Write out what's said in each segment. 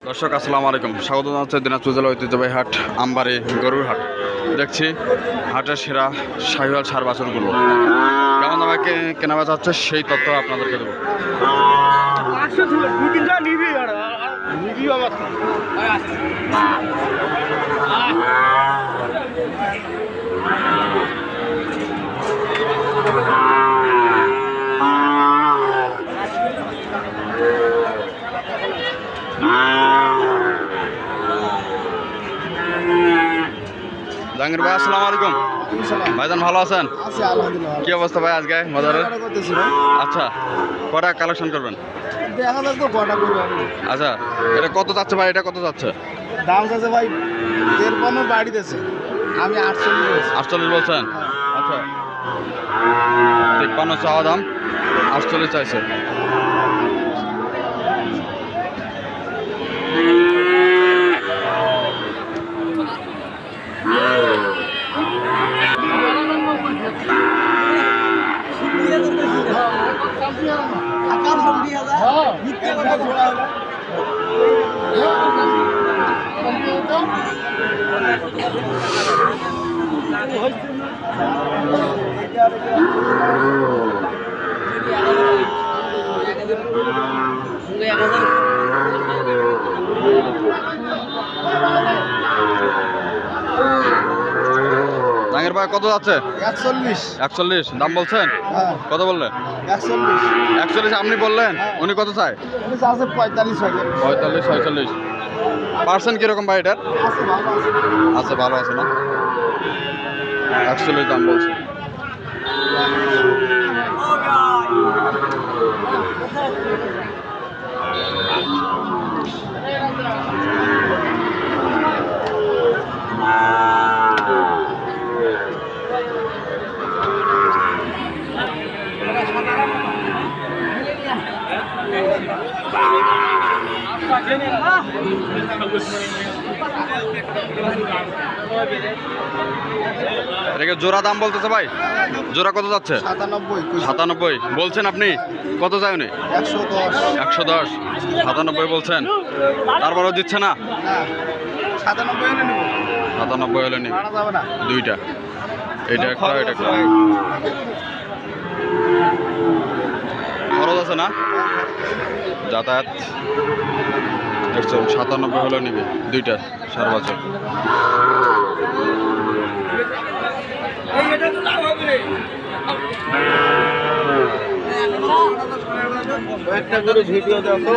দর্শক আসসালামু আলাইকুম, স্বাগত জানাচ্ছি দিনাজপুর জেলা ঐতিহ্যবাহী হাট আমবাড়ি গরুর হাট। দেখছি হাটের সেরা শাহিওয়াল সার বাছুরগুলো কেমন দামে কেনা বেচা হচ্ছে সেই তথ্য আপনাদেরকে দেবো। জাহাঙ্গীর ভাই আসসালামু আলাইকুম। ভাইজান ভালো আছেন? কি অবস্থা ভাই আজকে বাজারে? আচ্ছা, কটা কালেকশন করবেন? আচ্ছা, এটা কত যাচ্ছে ভাই? এটা কত যাচ্ছে? দাম আছে ভাই 53 বাড়ি দিয়েছে, আমি 48 বলছেন? আচ্ছা, 53 চাওয়া দাম, 48 চাইছে। জাহাঙ্গীর ভাই কত যাচ্ছে? 41 দাম বলছেন? কত বললেন? 41 আপনি বললেন, উনি কত চায়? 45 46 পার্সেন্ট কিরকম ভাই এটার? আচ্ছা, ভালো আছে না? 41 দাম বলছে। এটাকে জোড়া দাম বলতেছে ভাই, জোড়া কত যাচ্ছে? 97 বলছেন আপনি, কত চাই উনি? 110 97 বলছেন, তারপরেও দিচ্ছে না? 97 হলে নি দুইটা, এটা একটা এটা একটা। খরচ আছে না, যাতায়াত দেখছেন। 97 হলে নিবে দুইটা সার বছর। একটা করে ভিডিও দেখো,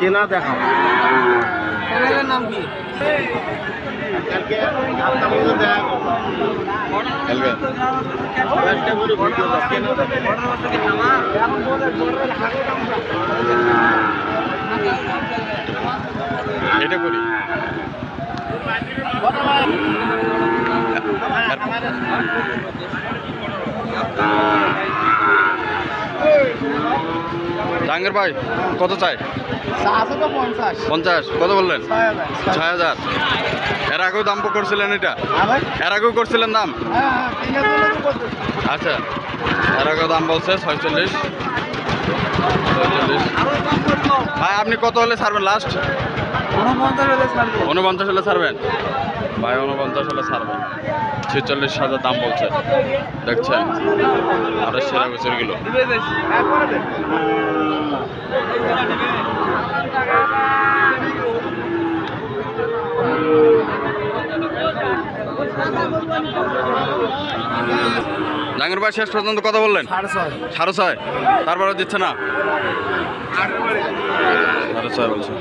কেনা দেখাও। নাম কি? এটা করি জাহাঙ্গীর ভাই কত চাই? 50 কত বললেন? 6000 এর আগেও দাম করছিলেন? এটা এর আগেও করছিলেন দাম? আচ্ছা, এর আগেও দাম বলছে 46 ভাই আপনি কত হলে ছাড়বেন লাস্ট? 49 হলে ছাড়বেন ভাই, 49 হলে ছাড়বেন। 46,000 দাম বলছে, দেখছেন আরো সেরা বছরগুলো। জাহাঙ্গীর ভাই শেষ পর্যন্ত কথা বললেন 6.5, তারপরে দিচ্ছে না? 6.5 বলছে।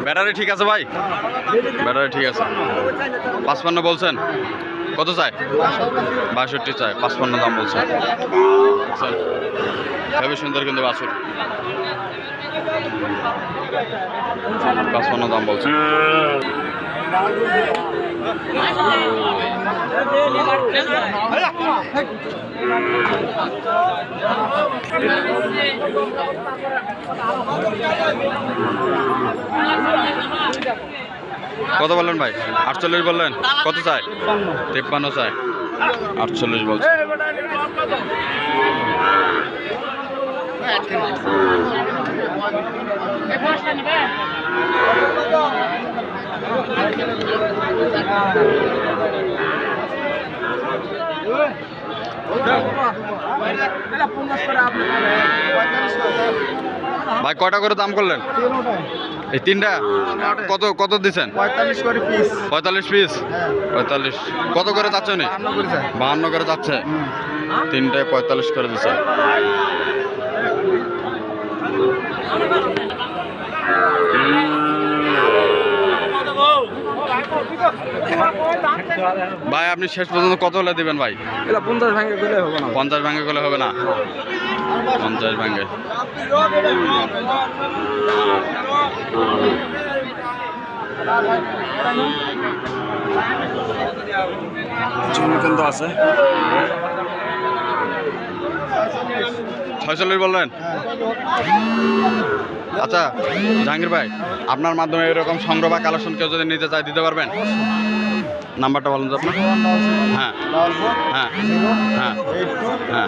ব্যাটারি ঠিক আছে ভাই? ব্যাটারি ঠিক আছে। 55 বলছেন, কত চাই? 62 চাই, 55 দাম বলছে। খুবই সুন্দর কিন্তু বাছুর, 55 দাম বলছে। কত বললেন ভাই? 48 বললেন। কত চাই? 53 চাই, 48 বলছে। ভাই কয়টা করে দাম করলেন? এই তিনটা কত কত দিচ্ছেন? 45 করে পিস। 45 পিস। 45 কত করে যাচ্ছে উনি? 52 করে যাচ্ছে। তিনটায় 45 করে দিচ্ছে। ভাই আপনি শেষ পর্যন্ত কত হলে দিবেন ভাই? 50 ভাঙে গেলে হবে না। 50 ভাঙে গেলে হবে না? 50 ভাঙে। কিন্তু আছে 46 বললেন। আচ্ছা জাহাঙ্গীর ভাই, আপনার মাধ্যমে এরকম সংগ্রহ বা কালেকশন কেউ যদি নিতে চায় দিতে পারবেন? নাম্বারটা বলুন তো আপনার। হ্যাঁ হ্যাঁ হ্যাঁ হ্যাঁ,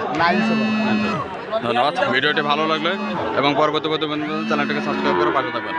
ধন্যবাদ। ভিডিওটি ভালো লাগলে এবং পরবর্তী চ্যানেলটিকে সাবস্ক্রাইব করে পাশে থাকবেন।